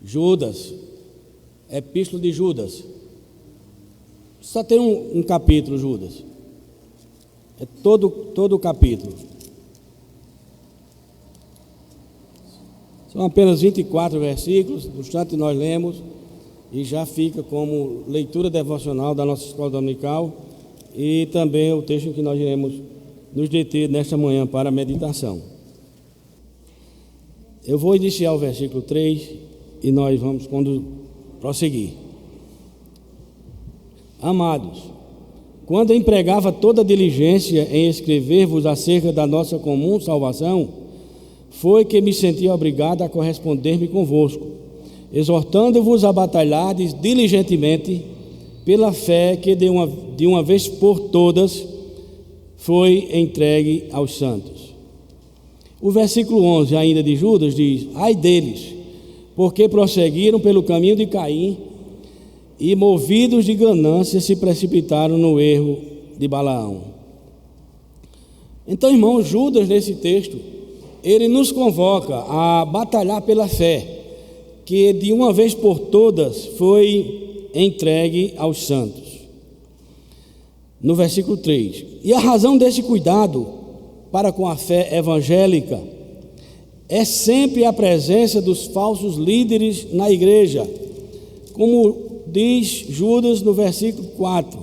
Judas, Epístola de Judas. Só tem um capítulo, Judas. É todo o capítulo. São apenas 24 versículos, no instante nós lemos e já fica como leitura devocional da nossa escola dominical e também o texto que nós iremos nos deter nesta manhã para a meditação. Eu vou iniciar o versículo 3 e nós vamos prosseguir. Amados, quando empregava toda diligência em escrever-vos acerca da nossa comum salvação, foi que me senti obrigado a corresponder-me convosco, exortando-vos a batalhardes diligentemente pela fé que de uma vez por todas foi entregue aos santos. O versículo 11 ainda de Judas diz: ai deles, porque prosseguiram pelo caminho de Caim e, movidos de ganância, se precipitaram no erro de Balaão. Então, irmãos, Judas, nesse texto, ele nos convoca a batalhar pela fé, que de uma vez por todas foi entregue aos santos. No versículo 3: e a razão desse cuidado para com a fé evangélica é sempre a presença dos falsos líderes na igreja, como diz Judas no versículo 4,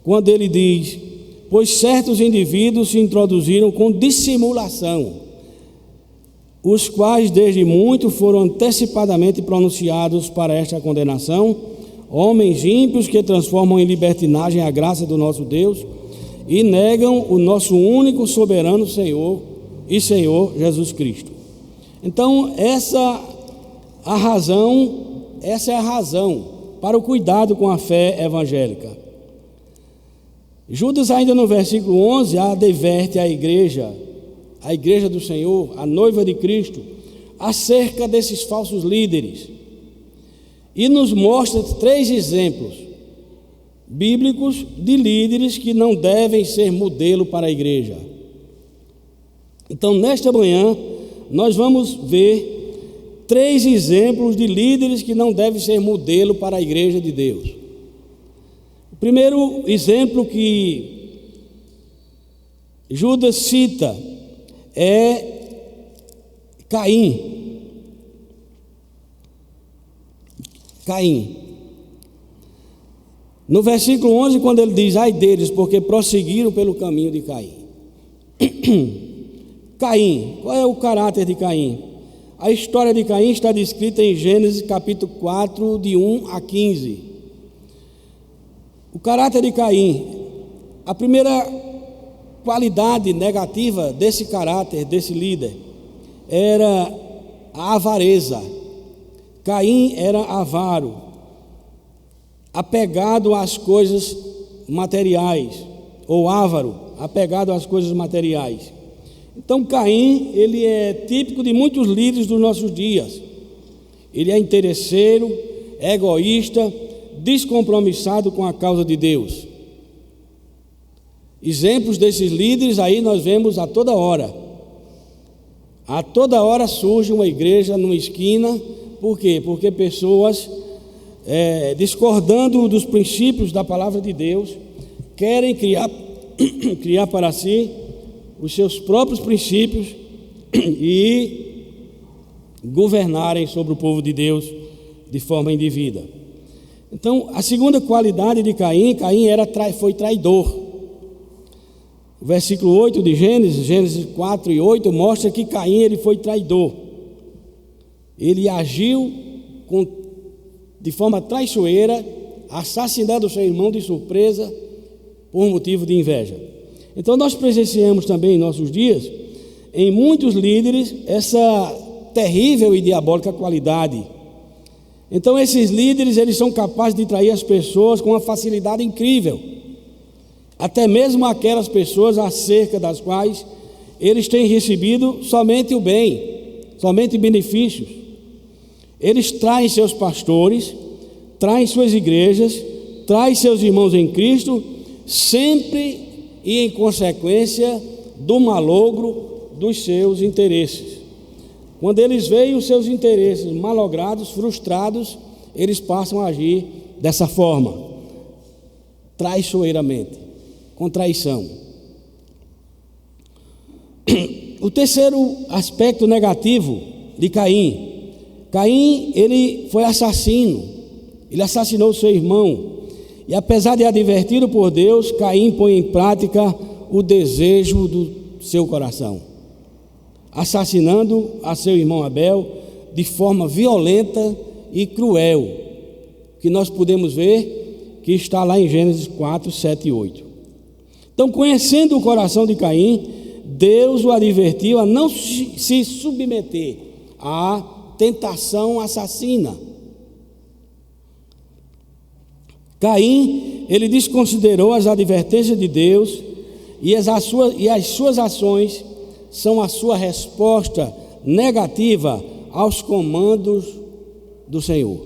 quando ele diz: pois certos indivíduos se introduziram com dissimulação, os quais desde muito foram antecipadamente pronunciados para esta condenação, homens ímpios que transformam em libertinagem a graça do nosso Deus e negam o nosso único soberano Senhor e Senhor Jesus Cristo. Então essa é a razão para o cuidado com a fé evangélica. Judas, ainda no versículo 11, adverte a igreja do Senhor, a noiva de Cristo, acerca desses falsos líderes, e nos mostra 3 exemplos bíblicos de líderes que não devem ser modelo para a igreja. Então, nesta manhã, nós vamos ver 3 exemplos de líderes que não devem ser modelo para a igreja de Deus. O primeiro exemplo que Judas cita é Caim. No versículo 11, quando ele diz: ai deles, porque prosseguiram pelo caminho de Caim. Caim, qual é o caráter de Caim? A história de Caim está descrita em Gênesis capítulo 4, de 1 a 15. O caráter de Caim, a primeira qualidade negativa desse caráter, desse líder, era a avareza. Caim era avaro, apegado às coisas materiais, ou avaro, apegado às coisas materiais. Então Caim, ele é típico de muitos líderes dos nossos dias. Ele é interesseiro, egoísta, descompromissado com a causa de Deus. Exemplos desses líderes aí nós vemos a toda hora. A toda hora surge uma igreja numa esquina. Por quê? Porque pessoas, discordando dos princípios da palavra de Deus, querem criar para si os seus próprios princípios e governarem sobre o povo de Deus de forma indevida. Então, a segunda qualidade de Caim foi traidor. O versículo 8 de Gênesis 4 e 8, mostra que Caim ele foi traidor. Ele agiu de forma traiçoeira, assassinando seu irmão de surpresa por motivo de inveja. Então nós presenciamos também em nossos dias, em muitos líderes, essa terrível e diabólica qualidade. Então esses líderes, eles são capazes de trair as pessoas com uma facilidade incrível, até mesmo aquelas pessoas acerca das quais eles têm recebido somente o bem, somente benefícios. Eles traem seus pastores, traem suas igrejas, traem seus irmãos em Cristo, sempre e em consequência do malogro dos seus interesses. Quando eles veem os seus interesses malogrados, frustrados, eles passam a agir dessa forma, traiçoeiramente, com traição. O terceiro aspecto negativo de Caim. Caim, ele foi assassino, ele assassinou seu irmão. E apesar de advertido por Deus, Caim põe em prática o desejo do seu coração, assassinando a seu irmão Abel de forma violenta e cruel, que nós podemos ver que está lá em Gênesis 4, 7 e 8. Então, conhecendo o coração de Caim, Deus o advertiu a não se submeter à tentação assassina. Caim, ele desconsiderou as advertências de Deus e as suas ações são a sua resposta negativa aos comandos do Senhor.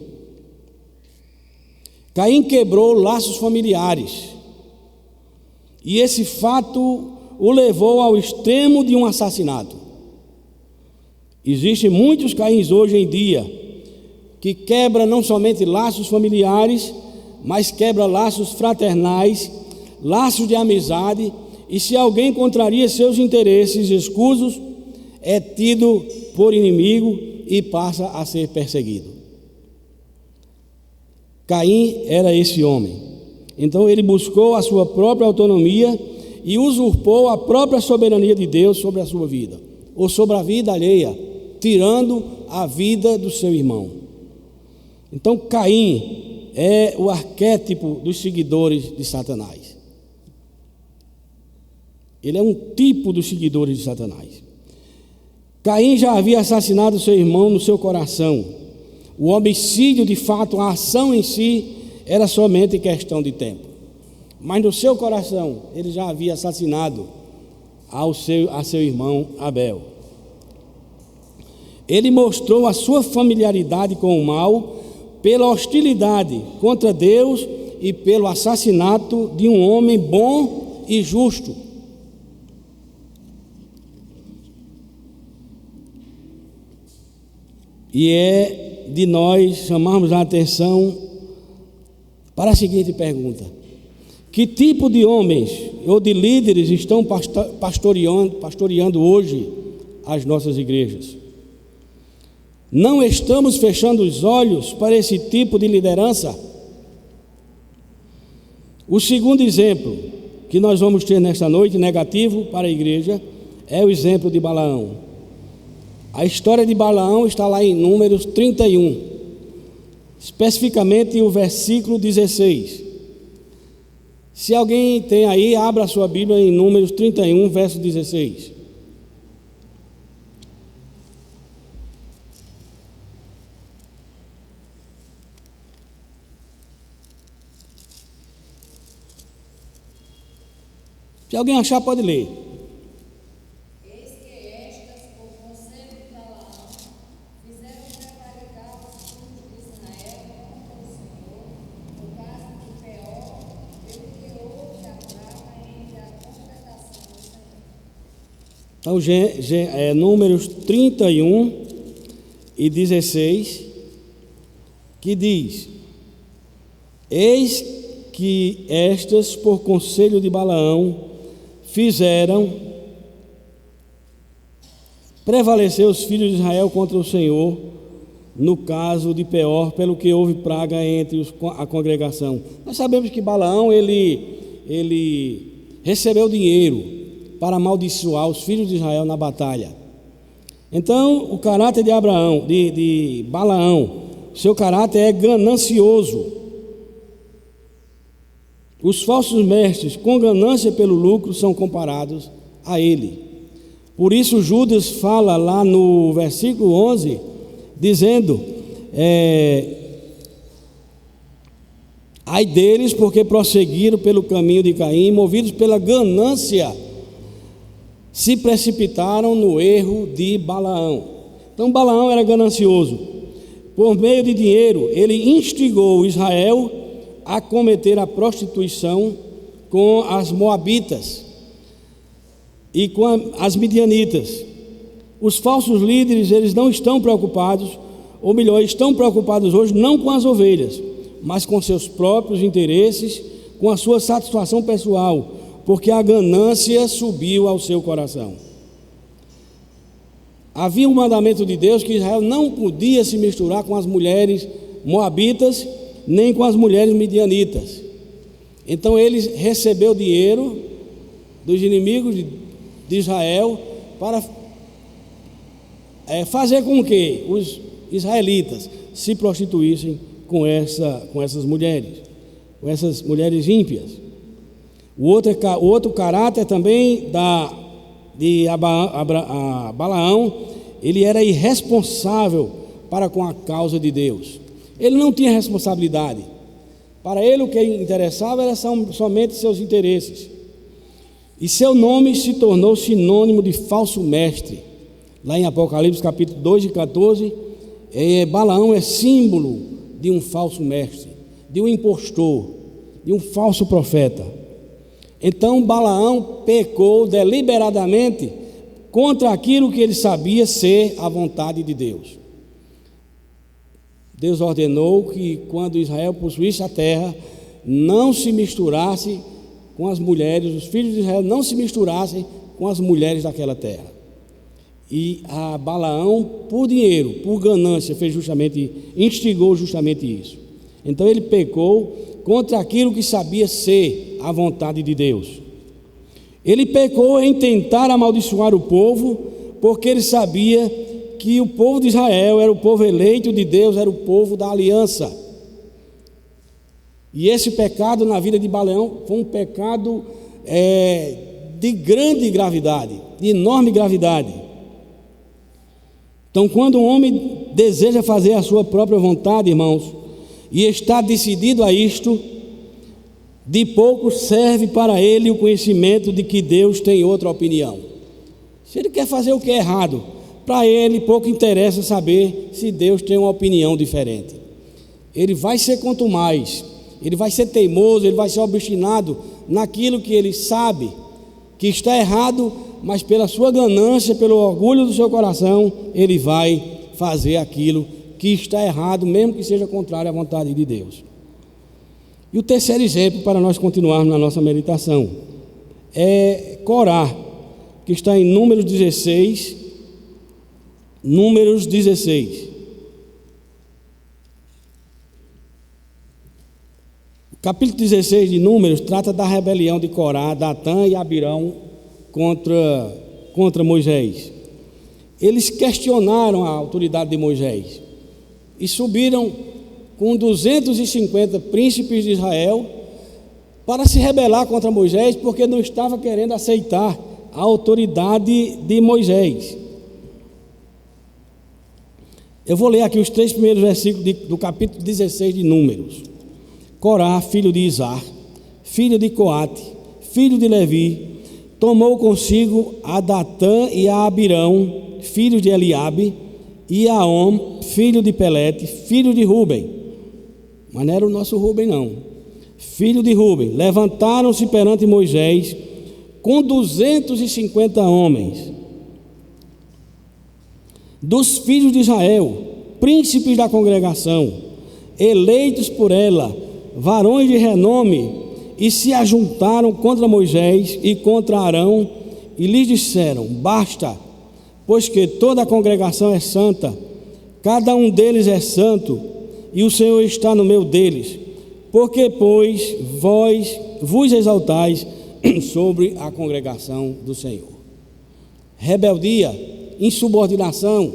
Caim quebrou laços familiares e esse fato o levou ao extremo de um assassinato. Existem muitos Caíns hoje em dia que quebram não somente laços familiares, mas quebra laços fraternais, laços de amizade, e se alguém contraria seus interesses escusos, é tido por inimigo e passa a ser perseguido. Caim era esse homem. Então ele buscou a sua própria autonomia e usurpou a própria soberania de Deus sobre a sua vida, ou sobre a vida alheia, tirando a vida do seu irmão. Então Caim é o arquétipo dos seguidores de Satanás. Ele é um tipo dos seguidores de Satanás. Caim já havia assassinado seu irmão no seu coração. O homicídio, de fato, a ação em si, era somente questão de tempo. Mas no seu coração, ele já havia assassinado a seu irmão Abel. Ele mostrou a sua familiaridade com o mal pela hostilidade contra Deus e pelo assassinato de um homem bom e justo. E é de nós chamarmos a atenção para a seguinte pergunta: que tipo de homens ou de líderes estão pastoreando hoje as nossas igrejas? Não estamos fechando os olhos para esse tipo de liderança? O segundo exemplo que nós vamos ter nesta noite, negativo para a igreja, é o exemplo de Balaão. A história de Balaão está lá em Números 31, especificamente o versículo 16. Se alguém tem aí, abra a sua Bíblia em Números 31, verso 16. Se alguém achar, pode ler. Eis que estas, por conselho de Balaão, fizeram prevaricar os filhos de Israel contra o Senhor, por causa de Peor, pelo que houve a praga entre a congregação do Senhor. Então, Números 31 e 16, que diz: eis que estas, por conselho de Balaão, fizeram prevalecer os filhos de Israel contra o Senhor, no caso de Peor, pelo que houve praga entre a congregação. Nós sabemos que Balaão, ele recebeu dinheiro para amaldiçoar os filhos de Israel na batalha. Então, o caráter de Balaão, seu caráter é ganancioso. Os falsos mestres, com ganância pelo lucro, são comparados a ele. Por isso Judas fala lá no versículo 11, dizendo: ai deles, porque prosseguiram pelo caminho de Caim, movidos pela ganância, se precipitaram no erro de Balaão. Então Balaão era ganancioso. Por meio de dinheiro, ele instigou Israel a cometer a prostituição com as moabitas e com as midianitas. Os falsos líderes, eles não estão preocupados, ou melhor, estão preocupados hoje não com as ovelhas, mas com seus próprios interesses, com a sua satisfação pessoal, porque a ganância subiu ao seu coração. Havia um mandamento de Deus que Israel não podia se misturar com as mulheres moabitas, nem com as mulheres midianitas. Então ele recebeu dinheiro dos inimigos de Israel para fazer com que os israelitas se prostituíssem com essas mulheres ímpias. O outro caráter também de Balaão, ele era irresponsável para com a causa de Deus. Ele não tinha responsabilidade. Para ele o que interessava era somente seus interesses. E seu nome se tornou sinônimo de falso mestre. Lá em Apocalipse capítulo 2 e 14, Balaão é símbolo de um falso mestre, de um impostor, de um falso profeta. Então Balaão pecou deliberadamente contra aquilo que ele sabia ser a vontade de Deus. Deus ordenou que quando Israel possuísse a terra, não se misturasse com as mulheres, os filhos de Israel não se misturassem com as mulheres daquela terra. E a Balaão, por dinheiro, por ganância, instigou justamente isso. Então ele pecou contra aquilo que sabia ser a vontade de Deus. Ele pecou em tentar amaldiçoar o povo, porque ele sabia que o povo de Israel era o povo eleito de Deus, era o povo da aliança. E esse pecado na vida de Balaão foi um pecado de grande gravidade, de enorme gravidade. Então, quando um homem deseja fazer a sua própria vontade, irmãos, e está decidido a isto, de pouco serve para ele o conhecimento de que Deus tem outra opinião. Se ele quer fazer o que é errado, para ele pouco interessa saber se Deus tem uma opinião diferente. Ele vai ser quanto mais, ele vai ser teimoso, ele vai ser obstinado naquilo que ele sabe que está errado, mas pela sua ganância, pelo orgulho do seu coração, ele vai fazer aquilo que está errado, mesmo que seja contrário à vontade de Deus. E o terceiro exemplo, para nós continuarmos na nossa meditação, é Corá, que está em Números 16. Números 16. O capítulo 16 de Números trata da rebelião de Corá, Datã e Abirão contra Moisés. Eles questionaram a autoridade de Moisés e subiram com 250 príncipes de Israel para se rebelar contra Moisés, porque não estava querendo aceitar a autoridade de Moisés. Eu vou ler aqui os 3 primeiros versículos do capítulo 16 de Números. Corá, filho de Izar, filho de Coate, filho de Levi, tomou consigo a Datã e a Abirão, filhos de Eliabe, e a Aom, filho de Pelete, filho de Ruben. Mas não era o nosso Ruben, não. Filho de Ruben. Levantaram-se perante Moisés com 250 homens dos filhos de Israel, príncipes da congregação, eleitos por ela, varões de renome, e se ajuntaram contra Moisés e contra Arão, e lhes disseram: basta, pois que toda a congregação é santa, cada um deles é santo, e o Senhor está no meio deles. Porque, pois, vós vos exaltais sobre a congregação do Senhor? Rebeldia, insubordinação.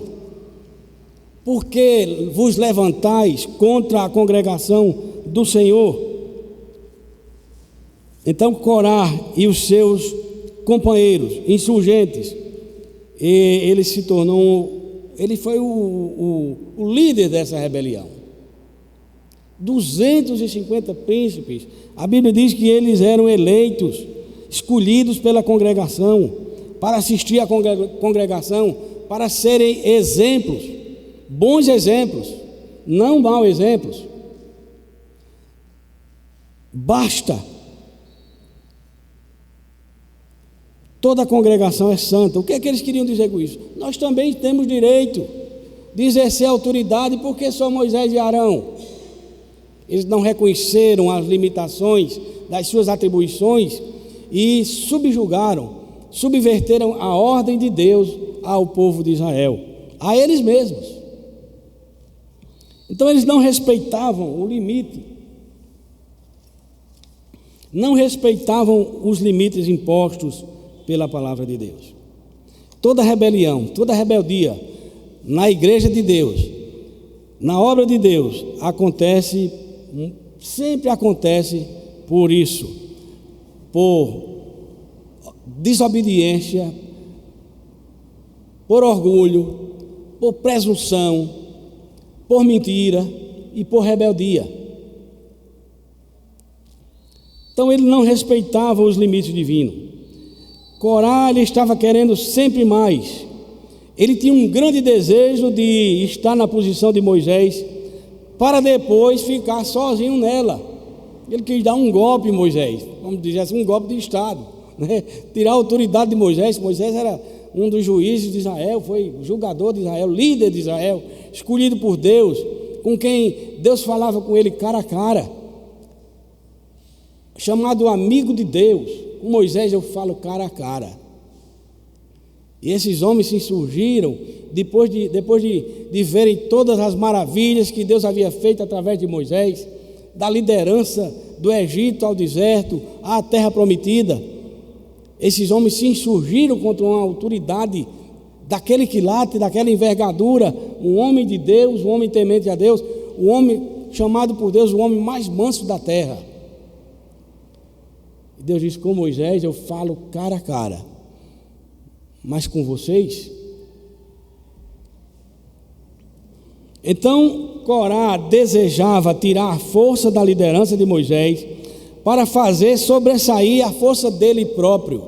Por que vos levantais contra a congregação do Senhor? Então Corá e os seus companheiros insurgentes, ele foi o líder dessa rebelião. 250 príncipes. A Bíblia diz que eles eram eleitos, escolhidos pela congregação, para assistir à congregação, para serem exemplos, bons exemplos, não maus exemplos. Basta. toda a congregação é santa. O que é que eles queriam dizer com isso? Nós também temos direito de exercer autoridade, porque só Moisés e Arão. Eles não reconheceram as limitações das suas atribuições e subverteram a ordem de Deus ao povo de Israel, a eles mesmos. Então eles não respeitavam o limite, não respeitavam os limites impostos pela palavra de Deus. Toda rebelião, toda rebeldia na igreja de Deus, na obra de Deus, sempre acontece por isso, por desobediência, por orgulho, por presunção, por mentira e por rebeldia. Então ele não respeitava os limites divinos. Corá, ele estava querendo sempre mais. Ele tinha um grande desejo de estar na posição de Moisés, para depois ficar sozinho nela. Ele quis dar um golpe em Moisés, vamos dizer assim, um golpe de Estado, né? Tirar a autoridade de Moisés. Moisés era um dos juízes de Israel, foi julgador de Israel, líder de Israel, escolhido por Deus, com quem Deus falava com ele cara a cara, chamado amigo de Deus. Com Moisés eu falo cara a cara. E esses homens se insurgiram depois de verem todas as maravilhas que Deus havia feito através de Moisés, da liderança do Egito ao deserto, à terra prometida. Esses homens se insurgiram contra uma autoridade daquele quilate, daquela envergadura, um homem de Deus, um homem temente a Deus, um homem chamado por Deus, o homem mais manso da terra. E Deus disse: com Moisés eu falo cara a cara, mas com vocês. Então Corá desejava tirar a força da liderança de Moisés para fazer sobressair a força dele próprio.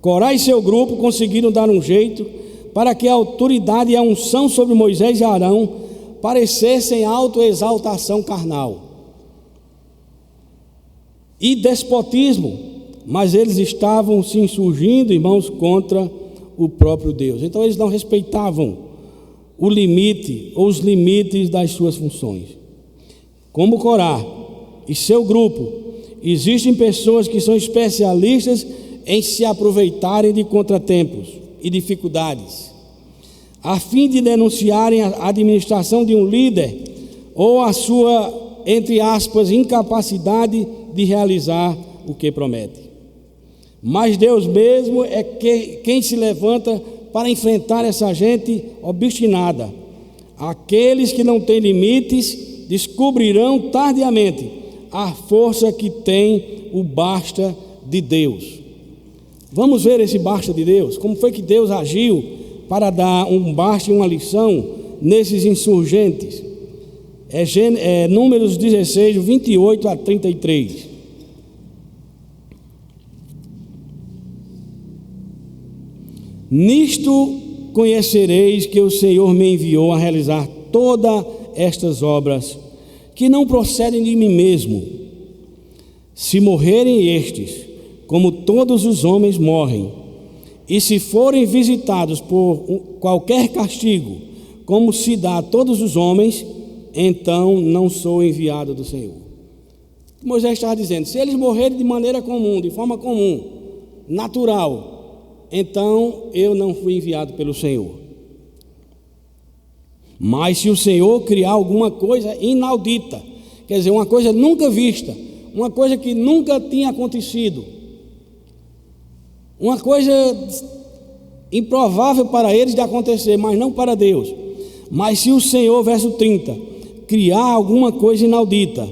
Corá e seu grupo conseguiram dar um jeito para que a autoridade e a unção sobre Moisés e Arão parecessem autoexaltação carnal e despotismo, mas eles estavam se insurgindo, irmãos, contra o próprio Deus. Então eles não respeitavam o limite ou os limites das suas funções. Como Corá e seu grupo, existem pessoas que são especialistas em se aproveitarem de contratempos e dificuldades, a fim de denunciarem a administração de um líder ou a sua, entre aspas, incapacidade de realizar o que promete. Mas Deus mesmo é quem se levanta para enfrentar essa gente obstinada. Aqueles que não têm limites descobrirão tardiamente a força que tem o basta de Deus. Vamos ver esse basta de Deus, como foi que Deus agiu para dar um basta e uma lição nesses insurgentes. Números 16, 28 a 33. Nisto conhecereis que o Senhor me enviou a realizar todas estas obras, que não procedem de mim mesmo. Se morrerem estes, como todos os homens morrem, e se forem visitados por qualquer castigo, como se dá a todos os homens, então não sou enviado do Senhor. Moisés estava dizendo: se eles morrerem de maneira comum, de forma comum, natural, então eu não fui enviado pelo Senhor. Mas se o Senhor criar alguma coisa inaudita, quer dizer, uma coisa nunca vista, uma coisa que nunca tinha acontecido, uma coisa improvável para eles de acontecer, mas não para Deus. Mas se o Senhor, verso 30, criar alguma coisa inaudita,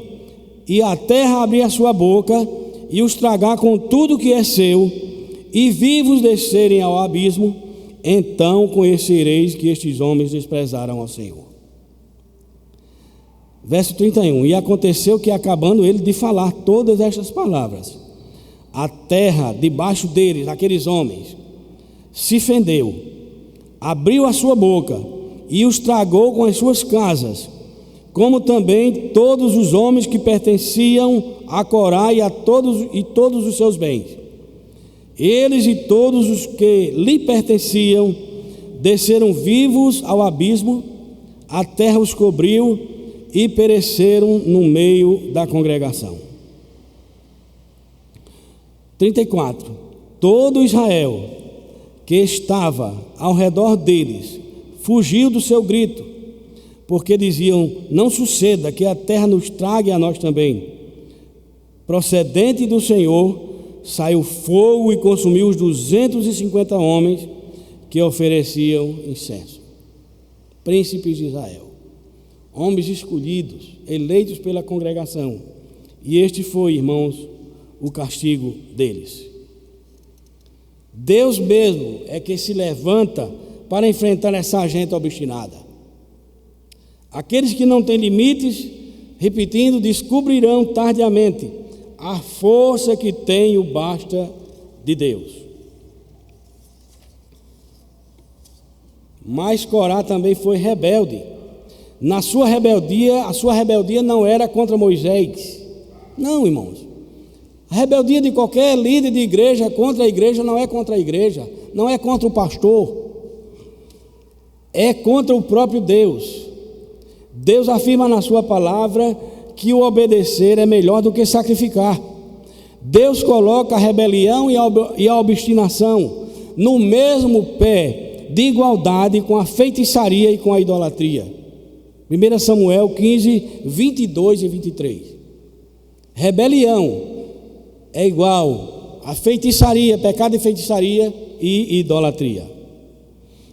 e a terra abrir a sua boca e os tragar com tudo que é seu, e vivos descerem ao abismo, então conhecereis que estes homens desprezaram ao Senhor. Verso 31, e aconteceu que, acabando ele de falar todas estas palavras, a terra debaixo deles, aqueles homens, se fendeu, abriu a sua boca e os tragou com as suas casas, como também todos os homens que pertenciam a Corá e todos os seus bens. Eles e todos os que lhe pertenciam desceram vivos ao abismo, a terra os cobriu e pereceram no meio da congregação. 34. Todo Israel que estava ao redor deles fugiu do seu grito, porque diziam: não suceda que a terra nos trague a nós também. Procedente do Senhor, saiu fogo e consumiu os 250 homens que ofereciam incenso. Príncipes de Israel, homens escolhidos, eleitos pela congregação, e este foi, irmãos, o castigo deles. Deus mesmo é que se levanta para enfrentar essa gente obstinada. Aqueles que não têm limites, repetindo, descobrirão tardiamente a força que tem o basta de Deus. Mas Corá também foi rebelde. Na sua rebeldia, a sua rebeldia não era contra Moisés. Não, irmãos. A rebeldia de qualquer líder de igreja contra a igreja não é contra a igreja, não é contra o pastor, é contra o próprio Deus. Deus afirma na sua palavra que o obedecer é melhor do que sacrificar. Deus coloca a rebelião e a obstinação no mesmo pé de igualdade com a feitiçaria e com a idolatria. 1 Samuel 15, 22 e 23. Rebelião é igual a feitiçaria, pecado de feitiçaria e idolatria.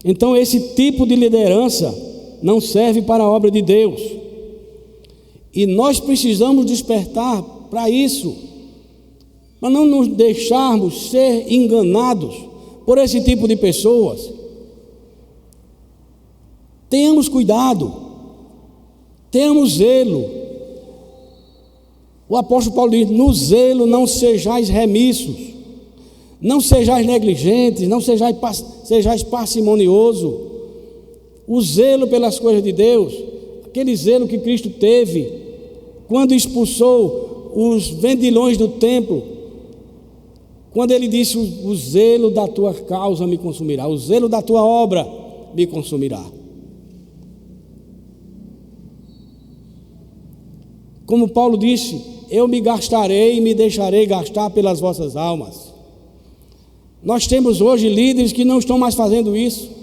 Então esse tipo de liderança não serve para a obra de Deus. E nós precisamos despertar para isso, para não nos deixarmos ser enganados por esse tipo de pessoas. Tenhamos cuidado, tenhamos zelo. O apóstolo Paulo diz: no zelo não sejais remissos, não sejais negligentes, não sejais parcimoniosos. O zelo pelas coisas de Deus, aquele zelo que Cristo teve quando expulsou os vendilhões do templo, quando ele disse: o zelo da tua causa me consumirá, o zelo da tua obra me consumirá. Como Paulo disse: eu me gastarei e me deixarei gastar pelas vossas almas. Nós temos hoje líderes que não estão mais fazendo isso.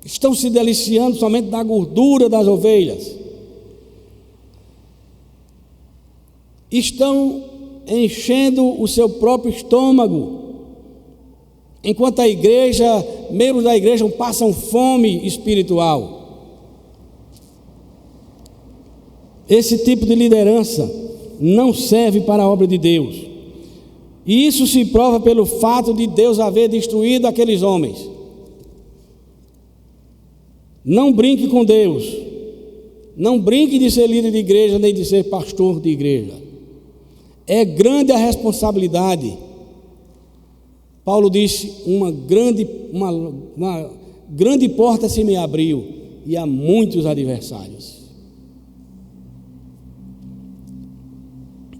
Estão se deliciando somente da gordura das ovelhas. Estão enchendo o seu próprio estômago, enquanto a igreja, membros da igreja passam fome espiritual. Esse tipo de liderança não serve para a obra de Deus. E isso se prova pelo fato de Deus haver destruído aqueles homens. Não brinque com Deus. Não brinque de ser líder de igreja, nem de ser pastor de igreja. É grande a responsabilidade. Paulo disse: uma grande porta se me abriu e há muitos adversários.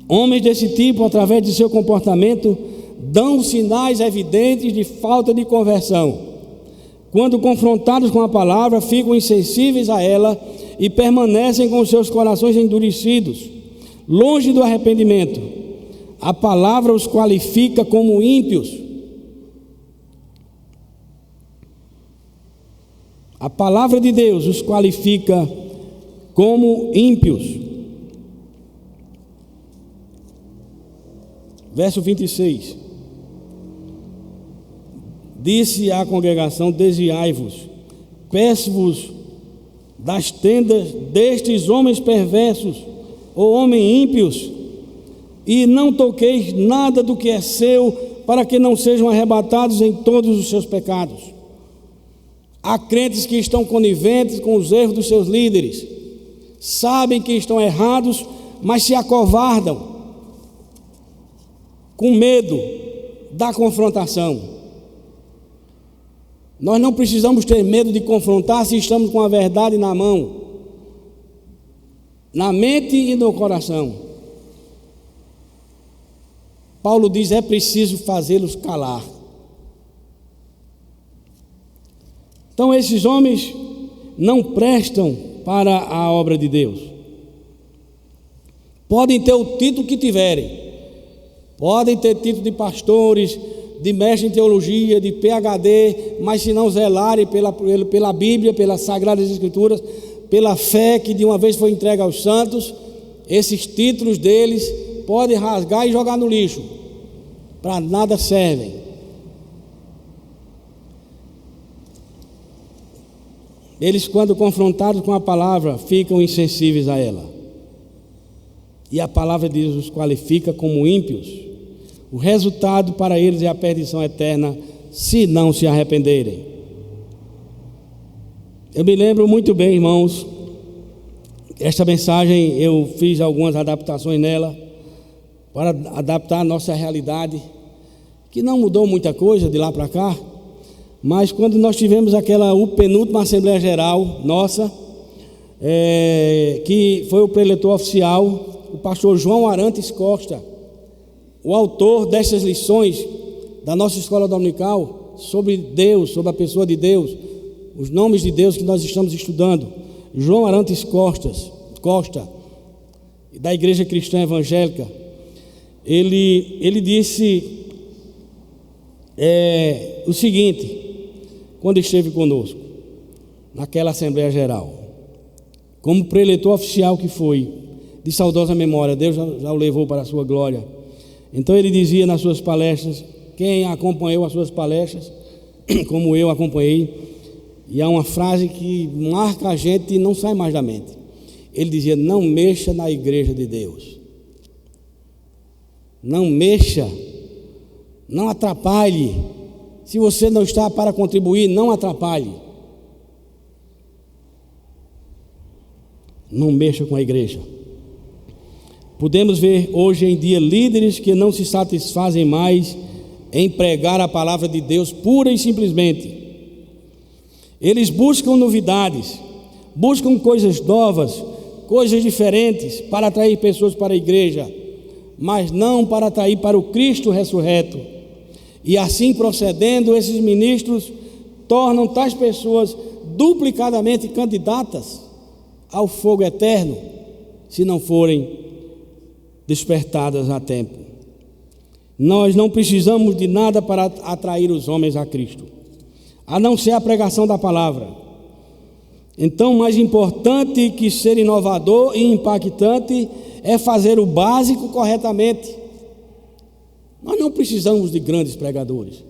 Homens desse tipo, através de seu comportamento, dão sinais evidentes de falta de conversão. Quando confrontados com a palavra, ficam insensíveis a ela e permanecem com seus corações endurecidos, longe do arrependimento. A palavra os qualifica como ímpios. A palavra de Deus os qualifica como ímpios. Verso 26. Disse à congregação: desviai-vos, peço-vos das tendas destes homens perversos, ou homens ímpios, e não toqueis nada do que é seu, para que não sejam arrebatados em todos os seus pecados. Há crentes que estão coniventes com os erros dos seus líderes, sabem que estão errados, mas se acovardam, com medo da confrontação. Nós não precisamos ter medo de confrontar se estamos com a verdade na mão, na mente e no coração. Paulo diz: é preciso fazê-los calar. Então esses homens não prestam para a obra de Deus. Podem ter o título que tiverem, podem ter título de pastores, de mestre em teologia, de PhD, mas se não zelarem pela Bíblia, pelas Sagradas Escrituras, pela fé que de uma vez foi entregue aos santos, esses títulos deles podem rasgar e jogar no lixo, para nada servem. Eles, quando confrontados com a palavra, ficam insensíveis a ela, e a palavra de Deus os qualifica como ímpios. O resultado para eles é a perdição eterna, se não se arrependerem. Eu me lembro muito bem, irmãos, esta mensagem eu fiz algumas adaptações nela, para adaptar a nossa realidade, que não mudou muita coisa de lá para cá, mas quando nós tivemos aquela penúltima Assembleia Geral nossa, que foi o preletor oficial, o pastor João Arantes Costa, o autor dessas lições da nossa escola dominical sobre Deus, sobre a pessoa de Deus, os nomes de Deus que nós estamos estudando, João Arantes Costa, da Igreja Cristã Evangélica, ele disse o seguinte, quando esteve conosco, naquela Assembleia Geral, como preletor oficial que foi, de saudosa memória, Deus já o levou para a sua glória. Então ele dizia nas suas palestras, quem acompanhou as suas palestras, como eu acompanhei, e há uma frase que marca a gente e não sai mais da mente. Ele dizia: não mexa na igreja de Deus, não mexa, não atrapalhe. Se você não está para contribuir, não atrapalhe, não mexa com a igreja. Podemos ver hoje em dia líderes que não se satisfazem mais em pregar a palavra de Deus pura e simplesmente. Eles buscam novidades, buscam coisas novas, coisas diferentes para atrair pessoas para a igreja, mas não para atrair para o Cristo ressurreto. E assim procedendo, esses ministros tornam tais pessoas duplicadamente candidatas ao fogo eterno, se não forem despertadas a tempo. Nós não precisamos de nada para atrair os homens a Cristo, a não ser a pregação da palavra. Então, mais importante que ser inovador e impactante é fazer o básico corretamente. Nós não precisamos de grandes pregadores.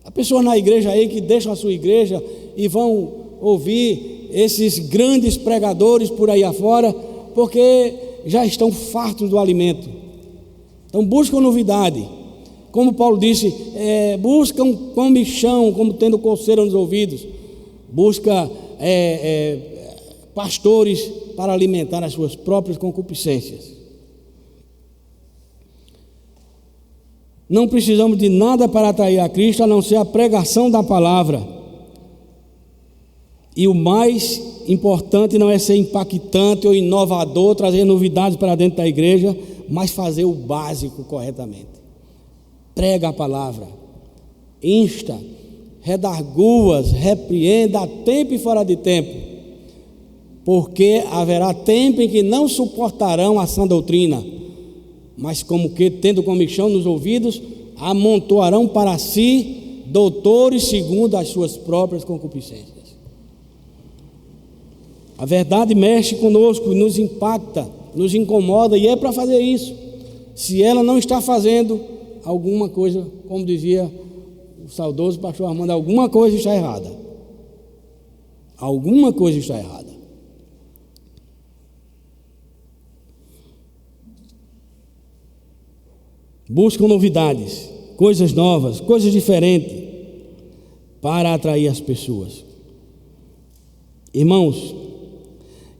Há pessoas na igreja aí que deixam a sua igreja e vão ouvir esses grandes pregadores por aí afora, porque já estão fartos do alimento. Então buscam novidade. Como Paulo disse, buscam comichão, como tendo coceira nos ouvidos. Busca pastores para alimentar as suas próprias concupiscências. Não precisamos de nada para atrair a Cristo, a não ser a pregação da palavra. E o mais importante não é ser impactante ou inovador, trazer novidades para dentro da igreja, mas fazer o básico corretamente. Prega a palavra, insta, redarguas, repreenda a tempo e fora de tempo, porque haverá tempo em que não suportarão a sã doutrina, mas como que, tendo comichão nos ouvidos, amontoarão para si doutores segundo as suas próprias concupiscências. A verdade mexe conosco, nos impacta, nos incomoda, e é para fazer isso. Se ela não está fazendo alguma coisa, como dizia o saudoso pastor Armando, alguma coisa está errada. Alguma coisa está errada. Buscam novidades, coisas novas, coisas diferentes, para atrair as pessoas. Irmãos,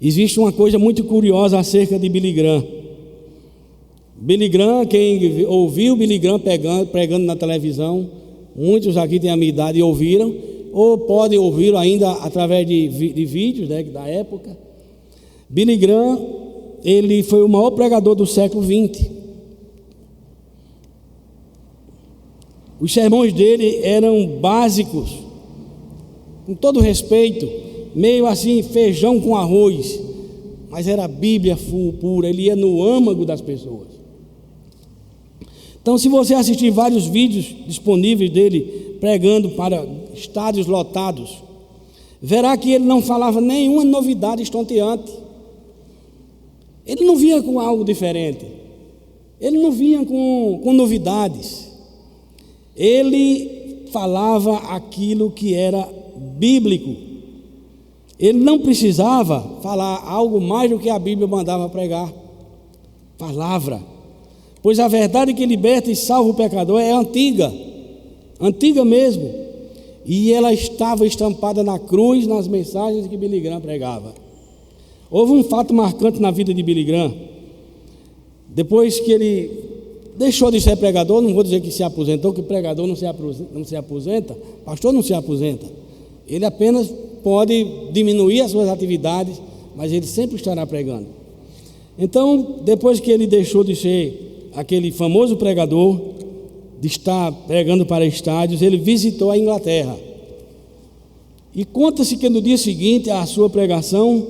existe uma coisa muito curiosa acerca de Billy Graham. Billy Graham, quem ouviu Billy Graham pregando na televisão, muitos aqui têm a minha idade e ouviram, ou podem ouvi-lo ainda através de vídeos, né, da época. Billy Graham, ele foi o maior pregador do século XX. Os sermões dele eram básicos, com todo respeito, meio assim, feijão com arroz, mas era a Bíblia pura, ele ia no âmago das pessoas. Então, se você assistir vários vídeos disponíveis dele pregando para estádios lotados, verá que ele não falava nenhuma novidade estonteante. Ele não vinha com algo diferente, ele não vinha com novidades. Ele falava aquilo que era bíblico. Ele não precisava falar algo mais do que a Bíblia mandava pregar. Palavra. Pois a verdade que liberta e salva o pecador é antiga mesmo. E ela estava estampada na cruz, nas mensagens que Billy Graham pregava. Houve um fato marcante na vida de Billy Graham. Depois que ele deixou de ser pregador, não vou dizer que se aposentou, que pregador não se aposenta, pastor não se aposenta. Ele apenas pode diminuir as suas atividades, mas ele sempre estará pregando. Então, depois que ele deixou de ser aquele famoso pregador, de estar pregando para estádios, ele visitou a Inglaterra. E conta-se que no dia seguinte à sua pregação,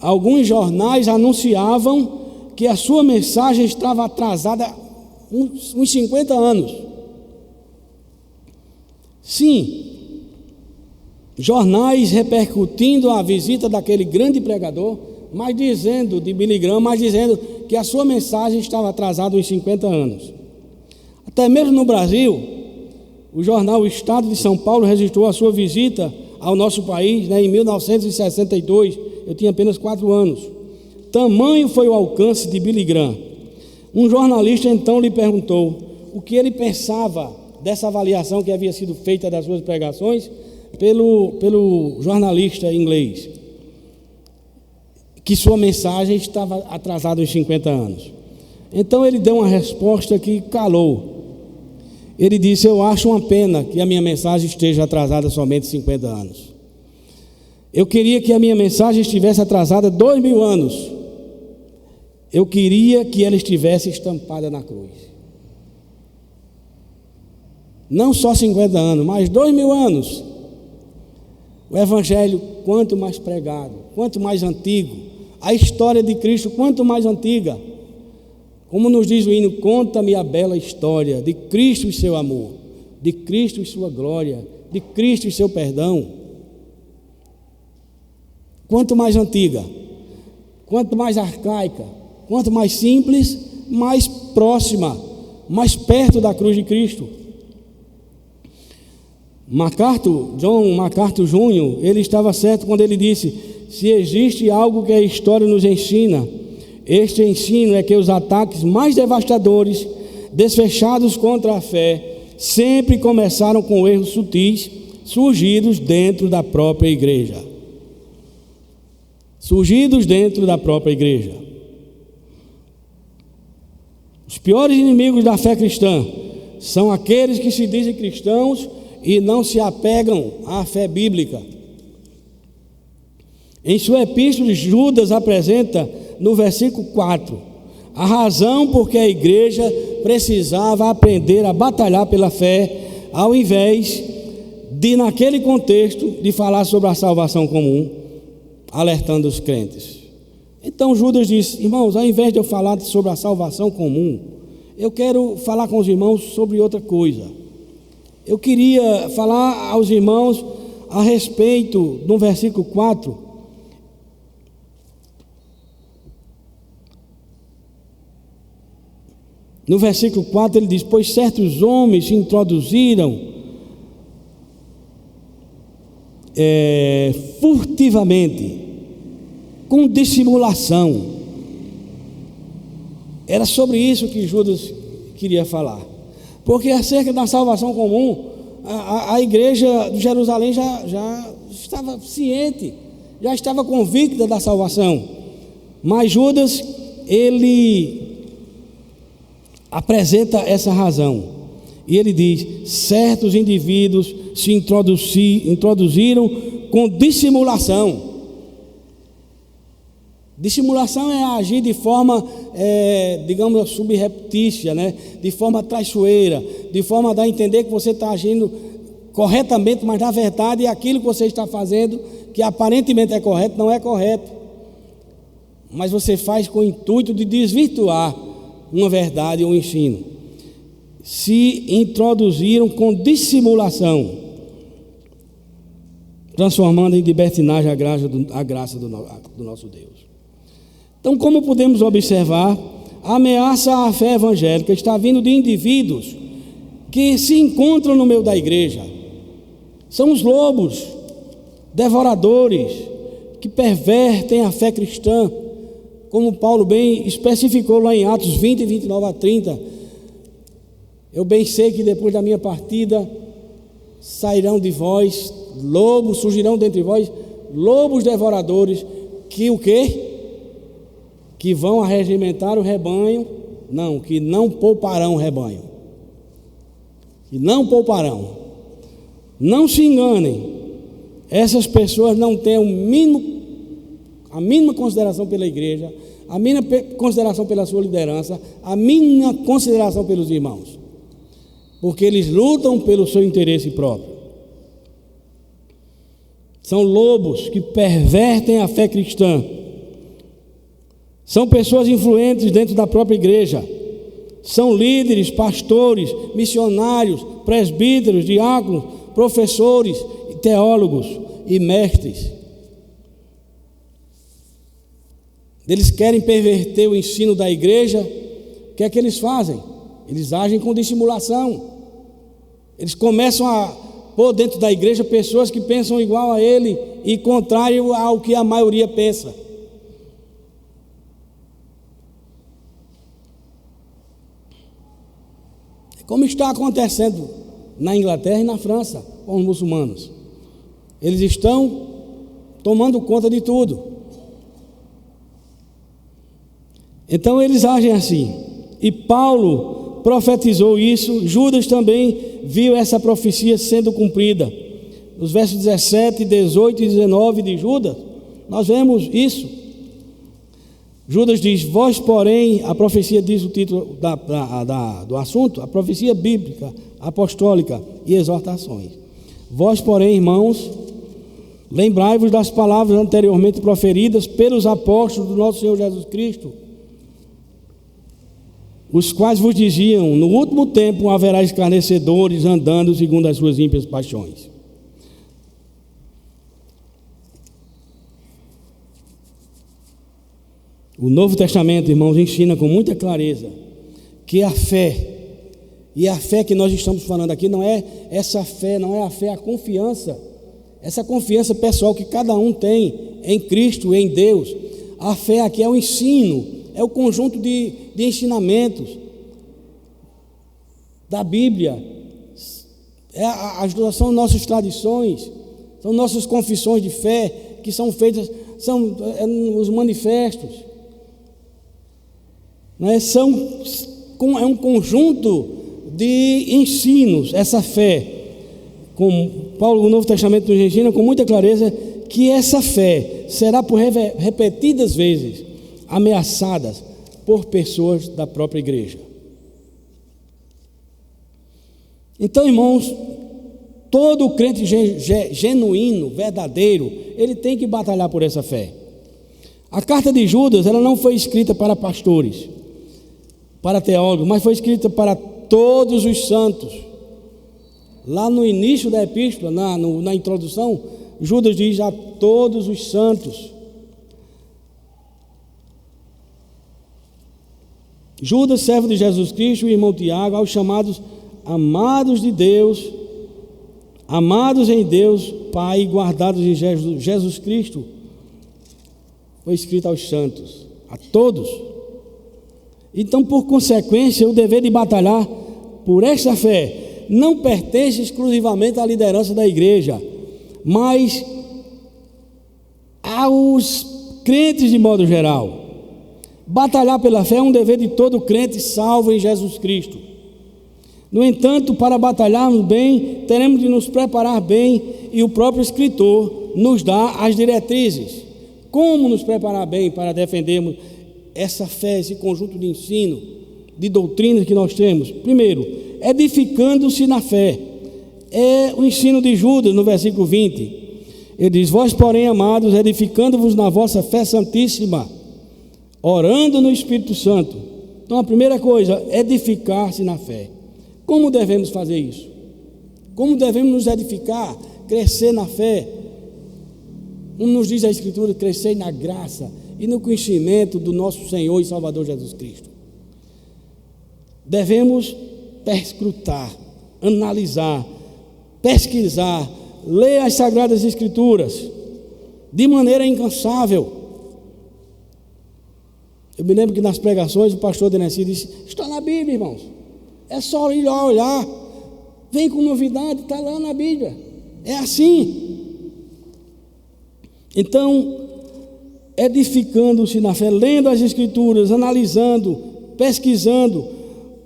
alguns jornais anunciavam que a sua mensagem estava atrasada uns 50 anos. Sim, jornais repercutindo a visita daquele grande pregador, mas dizendo, de Billy Graham, mas dizendo que a sua mensagem estava atrasada uns 50 anos. Até mesmo no Brasil, o jornal O Estado de São Paulo registrou a sua visita ao nosso país, em 1962, eu tinha apenas 4 anos. Tamanho foi o alcance de Billy Graham. Um jornalista então lhe perguntou o que ele pensava dessa avaliação que havia sido feita das suas pregações pelo jornalista inglês, que sua mensagem estava atrasada uns 50 anos. Então ele deu uma resposta que calou. Ele disse: eu acho uma pena que a minha mensagem esteja atrasada somente 50 anos. Eu queria que a minha mensagem estivesse atrasada 2000 anos. Eu queria que ela estivesse estampada na cruz. Não só 50 anos, mas 2000 anos. O Evangelho, quanto mais pregado, quanto mais antigo, a história de Cristo, quanto mais antiga. Como nos diz o hino, conta-me a bela história de Cristo e seu amor, de Cristo e sua glória, de Cristo e seu perdão. Quanto mais antiga, quanto mais arcaica, quanto mais simples, mais próxima, mais perto da cruz de Cristo. John MacArthur Jr., ele estava certo quando ele disse: se existe algo que a história nos ensina, este ensino é que os ataques mais devastadores, desfechados contra a fé, sempre começaram com erros sutis, surgidos dentro da própria igreja. Surgidos dentro da própria igreja. Os piores inimigos da fé cristã são aqueles que se dizem cristãos e não se apegam à fé bíblica. Em sua epístola, Judas apresenta no versículo 4 a razão por que a igreja precisava aprender a batalhar pela fé, ao invés de, naquele contexto, de falar sobre a salvação comum, alertando os crentes. Então Judas disse: irmãos, ao invés de eu falar sobre a salvação comum, eu quero falar com os irmãos sobre outra coisa. Eu queria falar aos irmãos a respeito do versículo 4. No versículo 4 ele diz: pois certos homens se introduziram furtivamente, com dissimulação. Era sobre isso que Judas queria falar. Porque acerca da salvação comum, a igreja de Jerusalém já estava ciente, já estava convicta da salvação. Mas Judas, ele apresenta essa razão. E ele diz: certos indivíduos se introduziram com dissimulação. Dissimulação é agir de forma, digamos, subreptícia, né? De forma traiçoeira, de forma a dar a entender que você está agindo corretamente, mas na verdade aquilo que você está fazendo, que aparentemente é correto, não é correto. Mas você faz com o intuito de desvirtuar uma verdade ou um ensino. Se introduziram com dissimulação, transformando em libertinagem a graça do nosso Deus. Então, como podemos observar, a ameaça à fé evangélica está vindo de indivíduos que se encontram no meio da igreja. São os lobos, devoradores, que pervertem a fé cristã, como Paulo bem especificou lá em Atos 20, 29 a 30. Eu bem sei que depois da minha partida sairão de vós lobos, surgirão dentre vós lobos devoradores, que o quê? Que vão arregimentar o rebanho, não, que não pouparão o rebanho, que não pouparão. Não se enganem, essas pessoas não têm a mínima consideração pela igreja, a mínima consideração pela sua liderança, a mínima consideração pelos irmãos, porque eles lutam pelo seu interesse próprio. São lobos que pervertem a fé cristã. São pessoas influentes dentro da própria igreja. São líderes, pastores, missionários, presbíteros, diáconos, professores, teólogos e mestres. Eles querem perverter o ensino da igreja. O que é que eles fazem? Eles agem com dissimulação. Eles começam a pôr dentro da igreja pessoas que pensam igual a ele e contrário ao que a maioria pensa. Como está acontecendo na Inglaterra e na França com os muçulmanos. Eles estão tomando conta de tudo. Então eles agem assim. E Paulo profetizou isso. Judas também viu essa profecia sendo cumprida. Nos versos 17, 18 e 19 de Judas, nós vemos isso. Judas diz: vós, porém, a profecia diz o título do assunto, a profecia bíblica, apostólica e exortações. Vós, porém, irmãos, lembrai-vos das palavras anteriormente proferidas pelos apóstolos do nosso Senhor Jesus Cristo, os quais vos diziam: no último tempo haverá escarnecedores andando segundo as suas ímpias paixões. O Novo Testamento, irmãos, ensina com muita clareza que a fé, e a fé que nós estamos falando aqui não é essa fé, não é a fé, a confiança, essa confiança pessoal que cada um tem em Cristo, em Deus. A fé aqui é o ensino, é o conjunto de ensinamentos da Bíblia, são nossas tradições, são nossas confissões de fé que são feitas, são os manifestos. É um conjunto de ensinos, essa fé. Como Paulo, no Novo Testamento, nos ensina com muita clareza que essa fé será por repetidas vezes ameaçadas por pessoas da própria igreja. Então, irmãos, todo crente genuíno, verdadeiro, ele tem que batalhar por essa fé. A carta de Judas, ela não foi escrita para pastores, para teólogos, mas foi escrita para todos os santos. Lá no início da epístola, na introdução, Judas diz: a todos os santos. Judas, servo de Jesus Cristo, e irmão Tiago, aos chamados amados de Deus, amados em Deus Pai, guardados em Jesus Cristo. Foi escrito aos santos, a todos. Então, por consequência, o dever de batalhar por esta fé não pertence exclusivamente à liderança da igreja, mas aos crentes de modo geral. Batalhar pela fé é um dever de todo crente salvo em Jesus Cristo. No entanto, para batalharmos bem, teremos de nos preparar bem, e o próprio escritor nos dá as diretrizes. Como nos preparar bem para defendermos essa fé, esse conjunto de ensino, de doutrinas que nós temos? Primeiro, edificando-se na fé. É o ensino de Judas, no versículo 20. Ele diz: vós, porém, amados, edificando-vos na vossa fé santíssima, orando no Espírito Santo. Então, a primeira coisa, edificar-se na fé. Como devemos fazer isso? Como devemos nos edificar, crescer na fé? Como nos diz a Escritura, crescer na graça e no conhecimento do nosso Senhor e Salvador Jesus Cristo. Devemos perscrutar, analisar, pesquisar, ler as Sagradas Escrituras de maneira incansável. Eu me lembro que nas pregações o pastor Deneci disse: está na Bíblia, irmãos, é só ir lá olhar, vem com novidade, está lá na Bíblia, é assim. Então, edificando-se na fé, lendo as Escrituras, analisando, pesquisando,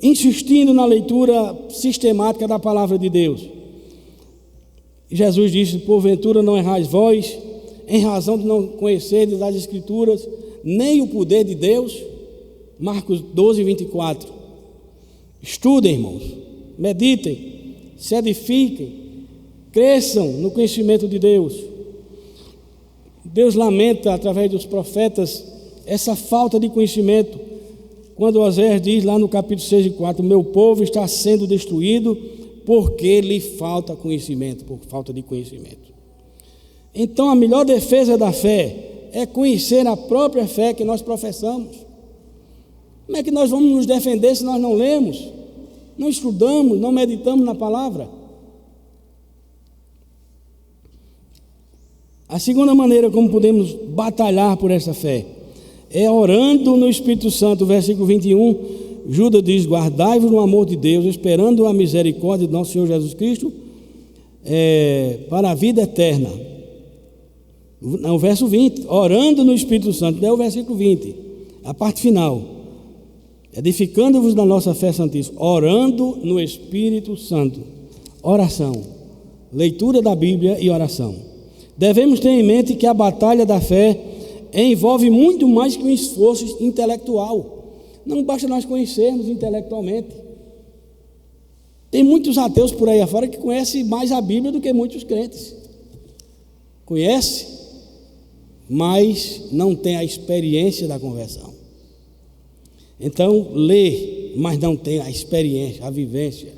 insistindo na leitura sistemática da palavra de Deus. Jesus disse: porventura não errais vós, em razão de não conhecerdes as Escrituras, nem o poder de Deus? Marcos 12, 24. Estudem, irmãos, meditem, se edifiquem, cresçam no conhecimento de Deus. Deus lamenta, através dos profetas, essa falta de conhecimento, quando Oséias diz lá no capítulo 6 e 4: meu povo está sendo destruído porque lhe falta conhecimento, por falta de conhecimento. Então, a melhor defesa da fé é conhecer a própria fé que nós professamos. Como é que nós vamos nos defender se nós não lemos, não estudamos, não meditamos na palavra? A segunda maneira como podemos batalhar por essa fé é orando no Espírito Santo. Versículo 21, Judas diz: guardai-vos no amor de Deus, esperando a misericórdia de nosso Senhor Jesus Cristo para a vida eterna. O verso 20, orando no Espírito Santo, é o versículo 20, a parte final: edificando-vos na nossa fé santíssima, orando no Espírito Santo. Oração, leitura da Bíblia e oração. Devemos ter em mente que a batalha da fé envolve muito mais que um esforço intelectual. Não basta nós conhecermos intelectualmente. Tem muitos ateus por aí afora que conhecem mais a Bíblia do que muitos crentes. Conhece, mas não tem a experiência da conversão. Então, lê, mas não tem a experiência, a vivência.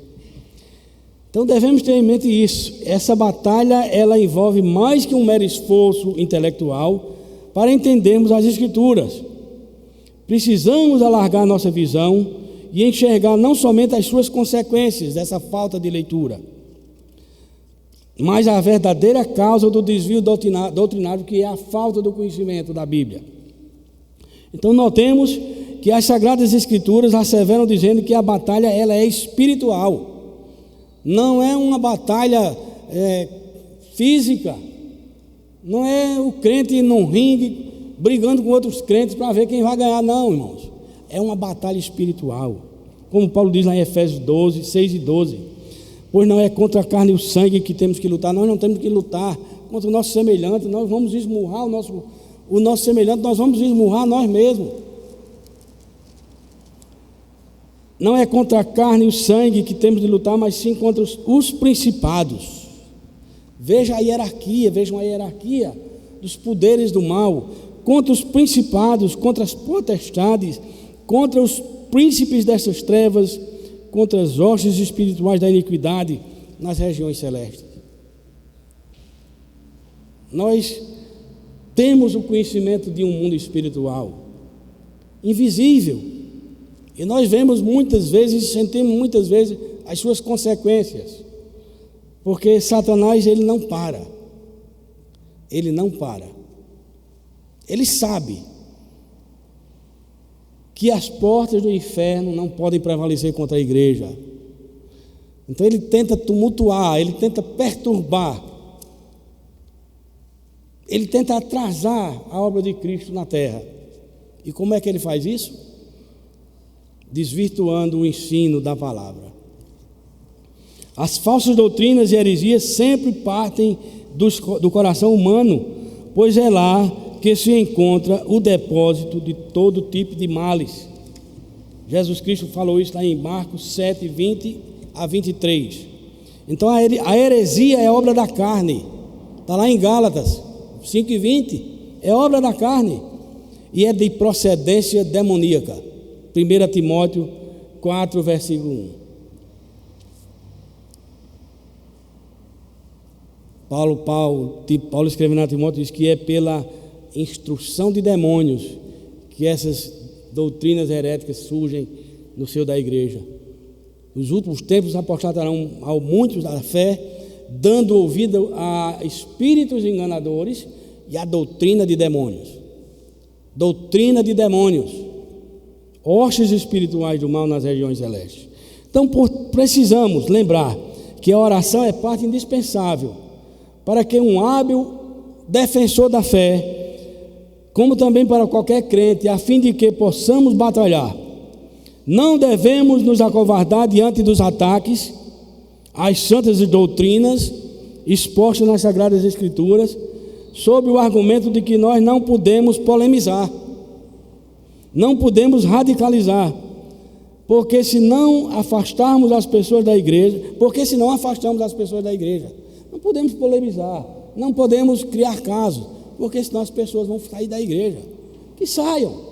Então, devemos ter em mente isso. Essa batalha, ela envolve mais que um mero esforço intelectual para entendermos as Escrituras. Precisamos alargar nossa visão e enxergar não somente as suas consequências dessa falta de leitura, mas a verdadeira causa do desvio doutrinário, que é a falta do conhecimento da Bíblia. Então, notemos que as Sagradas Escrituras asseveram dizendo que a batalha ela é espiritual. Não é uma batalha física. Não é o crente num ringue brigando com outros crentes para ver quem vai ganhar, não, irmãos. É uma batalha espiritual, como Paulo diz lá em Efésios 12, 6 e 12. Pois não é contra a carne e o sangue que temos que lutar. Nós não temos que lutar contra o nosso semelhante. Nós vamos esmurrar o nosso semelhante, nós vamos esmurrar nós mesmos. Não é contra a carne e o sangue que temos de lutar, mas sim contra os principados. Vejam a hierarquia dos poderes do mal, contra os principados, contra as potestades, contra os príncipes dessas trevas, contra as hostes espirituais da iniquidade nas regiões celestes. Nós temos o conhecimento de um mundo espiritual invisível, e nós vemos muitas vezes, sentimos muitas vezes as suas consequências, porque Satanás ele não para, ele sabe que as portas do inferno não podem prevalecer contra a igreja. Então ele tenta tumultuar, ele tenta perturbar, ele tenta atrasar a obra de Cristo na terra. E como é que ele faz isso? Desvirtuando o ensino da palavra. As falsas doutrinas e heresias sempre partem do coração humano, pois é lá que se encontra o depósito de todo tipo de males. Jesus Cristo falou isso lá em Marcos 7, 20 a 23. Então a heresia é obra da carne. Está lá em Gálatas 5 e 20. É obra da carne e é de procedência demoníaca. 1 Timóteo 4, versículo 1. Paulo escrevendo a Timóteo diz que é pela instrução de demônios que essas doutrinas heréticas surgem no seio da igreja. Nos últimos tempos apostatarão ao muitos da fé, dando ouvido a espíritos enganadores e a doutrina de demônios. Doutrina de demônios, hostes espirituais do mal nas regiões celestes. Então precisamos lembrar que a oração é parte indispensável para que um hábil defensor da fé, como também para qualquer crente, a fim de que possamos batalhar. Não devemos nos acovardar diante dos ataques às santas doutrinas expostas nas Sagradas Escrituras, sob o argumento de que nós não podemos polemizar, não podemos radicalizar, porque se não afastarmos as pessoas da igreja, não podemos polemizar, não podemos criar casos, porque senão as pessoas vão sair da igreja. Que saiam,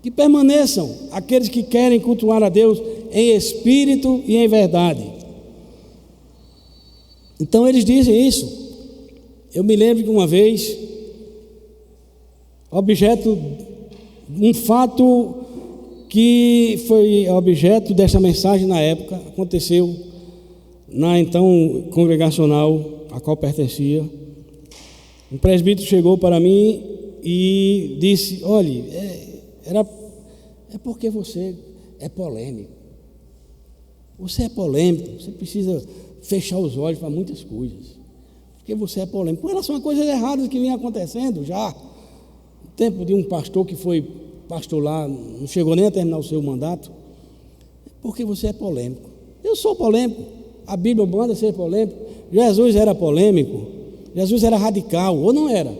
que permaneçam aqueles que querem cultuar a Deus em espírito e em verdade. Então eles dizem isso. Eu me lembro que uma vez, um fato que foi objeto dessa mensagem na época, aconteceu na então congregacional a qual pertencia. Um presbítero chegou para mim e disse: olhe, é porque você é polêmico. Você é polêmico, você precisa fechar os olhos para muitas coisas, porque você é polêmico. Com relação a coisas erradas que vinham acontecendo já, no tempo de um pastor que foi pastor lá, não chegou nem a terminar o seu mandato, porque você é polêmico. Eu sou polêmico, a Bíblia manda ser polêmico. Jesus era polêmico, Jesus era radical, ou não era?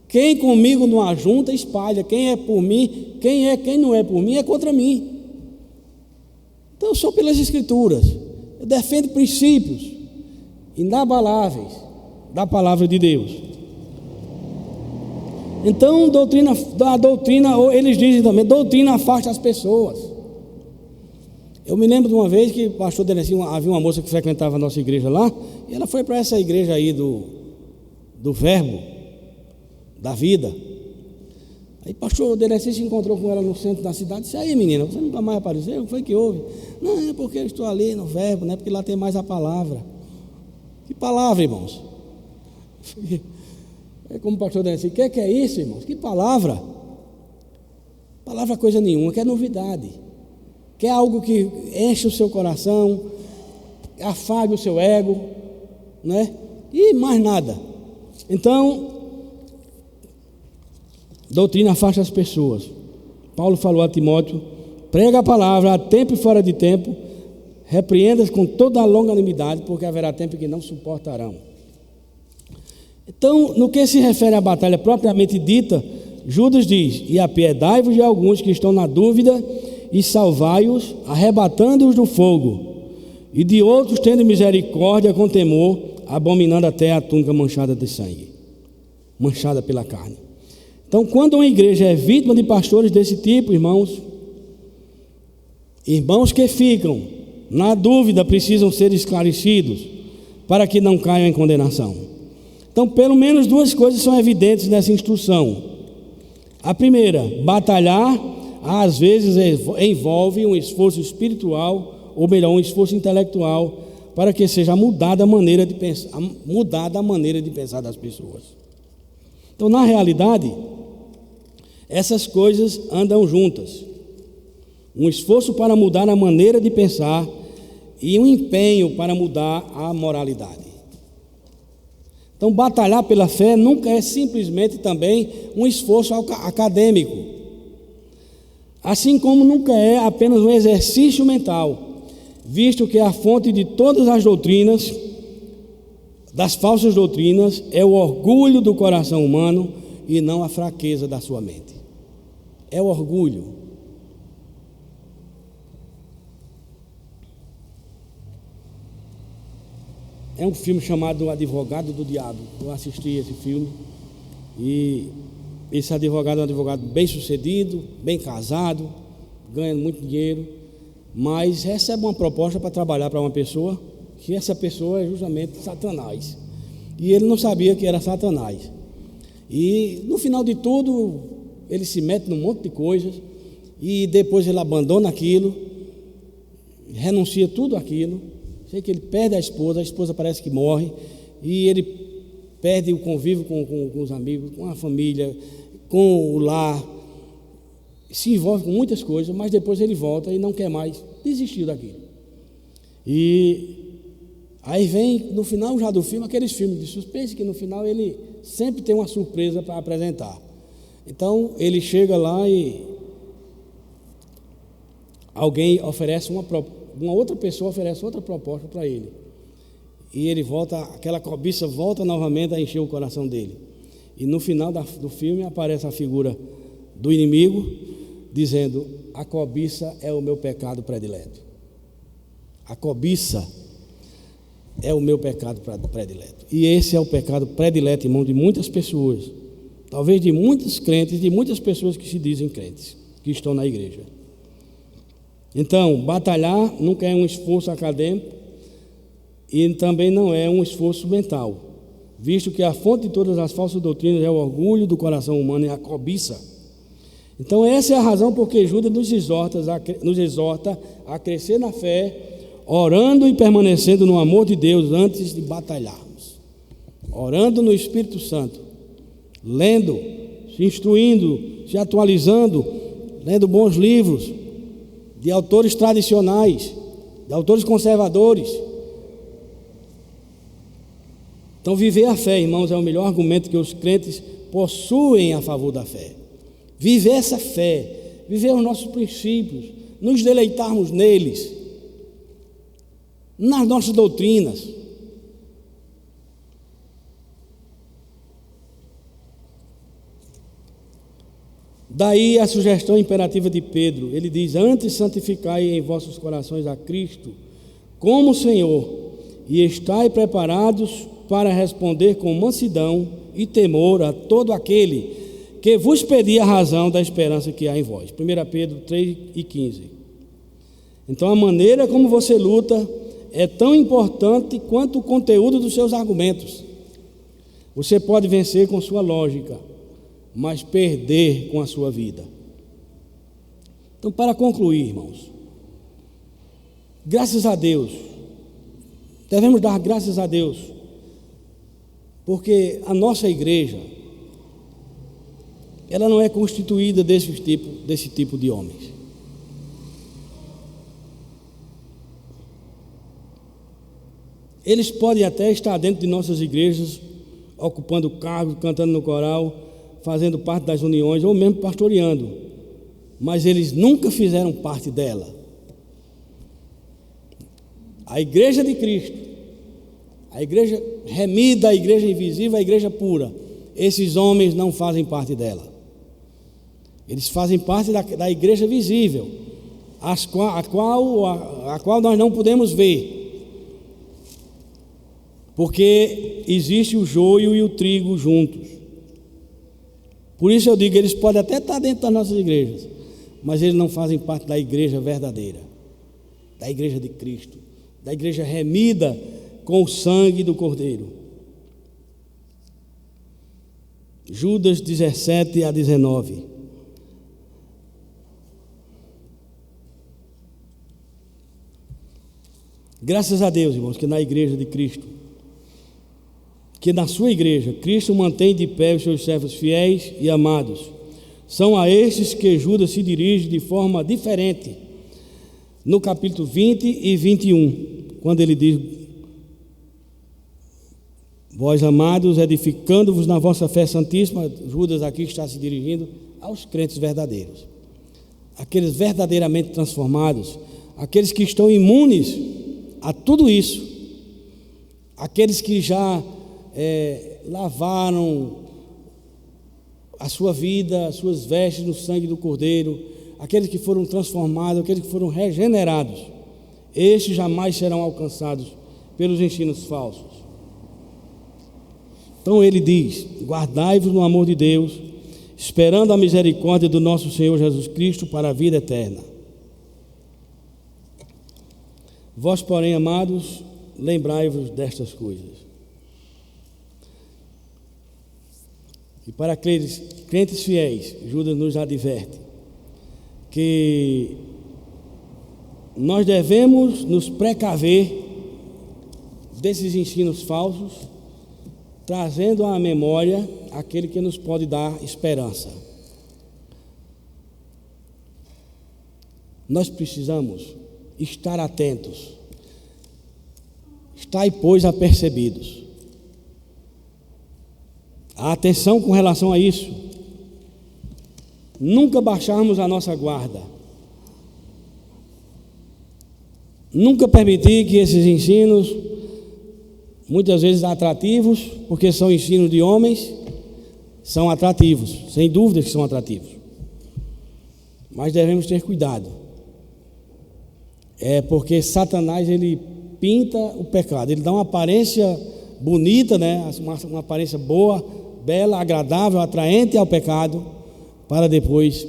Quem comigo não ajunta, espalha. Quem é por mim, quem não é por mim, é contra mim. Então eu sou pelas Escrituras, eu defendo princípios inabaláveis da palavra de Deus. Então a doutrina, eles dizem também, doutrina afasta as pessoas. Eu me lembro de uma vez que o pastor Denecinho, havia uma moça que frequentava a nossa igreja lá, e ela foi para essa igreja aí do Verbo, da vida. Aí o pastor Denecinho se encontrou com ela no centro da cidade e disse: aí menina, você nunca mais apareceu? O que foi que houve? Não, é porque eu estou ali no Verbo, não é porque lá tem mais a palavra. Que palavra, irmãos? É como o pastor Denecinho: o que é isso, irmãos? Que palavra? Palavra coisa nenhuma, que é novidade, que é algo que enche o seu coração, afague o seu ego, né? E mais nada. Então, doutrina afasta as pessoas. Paulo falou a Timóteo: prega a palavra a tempo e fora de tempo, repreenda-as com toda a longanimidade, porque haverá tempo que não suportarão. Então, no que se refere à batalha propriamente dita, Judas diz: e apiedai-vos de alguns que estão na dúvida, e salvai-os, arrebatando-os do fogo, e de outros tendo misericórdia com temor, abominando até a túnica manchada de sangue, manchada pela carne. Então, quando uma igreja é vítima de pastores desse tipo, irmãos que ficam na dúvida precisam ser esclarecidos para que não caiam em condenação. Então, pelo menos duas coisas são evidentes nessa instrução. A primeira, batalhar às vezes envolve um esforço espiritual, ou melhor, um esforço intelectual, para que seja mudada a maneira de pensar das pessoas. Então, na realidade, essas coisas andam juntas. Um esforço para mudar a maneira de pensar e um empenho para mudar a moralidade. Então, batalhar pela fé nunca é simplesmente também um esforço acadêmico, assim como nunca é apenas um exercício mental, visto que a fonte de todas as doutrinas das falsas doutrinas é o orgulho do coração humano e não a fraqueza da sua mente. É o orgulho. É um filme chamado O Advogado do Diabo. Eu assisti esse filme e esse advogado é um advogado bem sucedido, bem casado, ganha muito dinheiro, mas recebe uma proposta para trabalhar para uma pessoa, que essa pessoa é justamente Satanás. E ele não sabia que era Satanás. E no final de tudo, ele se mete num monte de coisas, e depois ele abandona aquilo, renuncia tudo aquilo. Sei que ele perde a esposa parece que morre, e ele perde o convívio com os amigos, com a família, com o lar, se envolve com muitas coisas, mas depois ele volta e não quer mais, desistiu daquilo. E aí vem, no final já do filme, aqueles filmes de suspense, que no final ele sempre tem uma surpresa para apresentar. Então ele chega lá e alguém oferece uma outra pessoa oferece outra proposta para ele. E ele volta, aquela cobiça volta novamente a encher o coração dele. E no final do filme aparece a figura do inimigo, dizendo: a cobiça é o meu pecado predileto. A cobiça é o meu pecado predileto. E esse é o pecado predileto, irmão, de muitas pessoas. Talvez de muitos crentes, de muitas pessoas que se dizem crentes, que estão na igreja. Então, batalhar nunca é um esforço acadêmico e também não é um esforço mental, visto que a fonte de todas as falsas doutrinas é o orgulho do coração humano e a cobiça. Então essa é a razão porque Judas nos exorta a crescer na fé, orando e permanecendo no amor de Deus antes de batalharmos, orando no Espírito Santo, lendo, se instruindo, se atualizando, lendo bons livros de autores tradicionais, de autores conservadores. Então viver a fé, irmãos, é o melhor argumento que os crentes possuem a favor da fé. Viver essa fé, viver os nossos princípios, nos deleitarmos neles, nas nossas doutrinas. Daí a sugestão imperativa de Pedro. Ele diz: antes santificai em vossos corações a Cristo como Senhor, e estai preparados para responder com mansidão e temor a todo aquele que vos pedir a razão da esperança que há em vós. 1 Pedro 3:15. Então a maneira como você luta é tão importante quanto o conteúdo dos seus argumentos. Você pode vencer com sua lógica, mas perder com a sua vida. Então, para concluir, irmãos, graças a Deus, devemos dar graças a Deus, porque a nossa igreja, ela não é constituída desse tipo de homens. Eles podem até estar dentro de nossas igrejas, ocupando cargos, cantando no coral, fazendo parte das uniões, ou mesmo pastoreando, mas eles nunca fizeram parte dela. A igreja de Cristo, a igreja remida, a igreja invisível, a igreja pura, esses homens não fazem parte dela. Eles fazem parte da igreja visível, a qual nós não podemos ver, porque existe o joio e o trigo juntos. Por isso eu digo, eles podem até estar dentro das nossas igrejas, mas eles não fazem parte da igreja verdadeira, da igreja de Cristo, da igreja remida com o sangue do Cordeiro. Judas 17-19. Graças a Deus, irmãos, que na igreja de Cristo, que na sua igreja, Cristo mantém de pé os seus servos fiéis e amados. São a estes que Judas se dirige de forma diferente, no capítulo 20 e 21, quando ele diz: vós amados, edificando-vos na vossa fé santíssima. Judas aqui está se dirigindo aos crentes verdadeiros, aqueles verdadeiramente transformados, aqueles que estão imunes a tudo isso, aqueles que já lavaram a sua vida, as suas vestes no sangue do Cordeiro, aqueles que foram transformados, aqueles que foram regenerados, estes jamais serão alcançados pelos ensinos falsos. Então ele diz: guardai-vos no amor de Deus, esperando a misericórdia do nosso Senhor Jesus Cristo para a vida eterna. Vós, porém, amados, lembrai-vos destas coisas. E para crentes fiéis, Judas nos adverte que nós devemos nos precaver desses ensinos falsos, trazendo à memória aquele que nos pode dar esperança. Nós precisamos estar atentos. Estai, pois, apercebidos. A atenção com relação a isso. Nunca baixarmos a nossa guarda. Nunca permitir que esses ensinos, muitas vezes atrativos, porque são ensinos de homens, são atrativos, sem dúvida que são atrativos. Mas devemos ter cuidado. Porque Satanás, ele pinta o pecado, ele dá uma aparência bonita, né? Uma aparência boa, bela, agradável, atraente ao pecado, para depois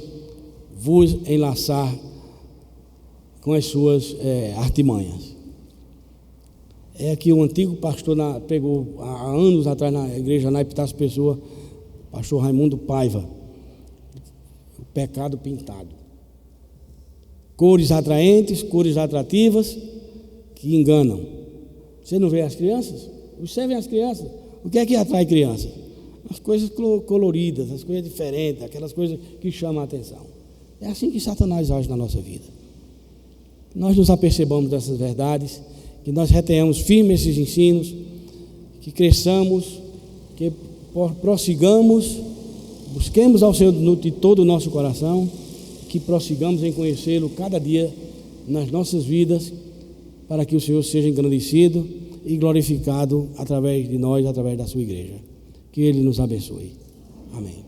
vos enlaçar com as suas artimanhas. Que o antigo pastor pregou há anos atrás na igreja na Epitácio Pessoa, pastor Raimundo Paiva, o pecado pintado. Cores atraentes, cores atrativas, que enganam. Você não vê as crianças? Observem as crianças. O que é que atrai crianças? As coisas coloridas, as coisas diferentes, aquelas coisas que chamam a atenção. É assim que Satanás age na nossa vida. Nós nos apercebamos dessas verdades, que nós retenhamos firmes esses ensinos, que cresçamos, que prossigamos, busquemos ao Senhor de todo o nosso coração, que prossigamos em conhecê-lo cada dia nas nossas vidas, para que o Senhor seja engrandecido e glorificado através de nós, através da sua igreja. Que Ele nos abençoe. Amém.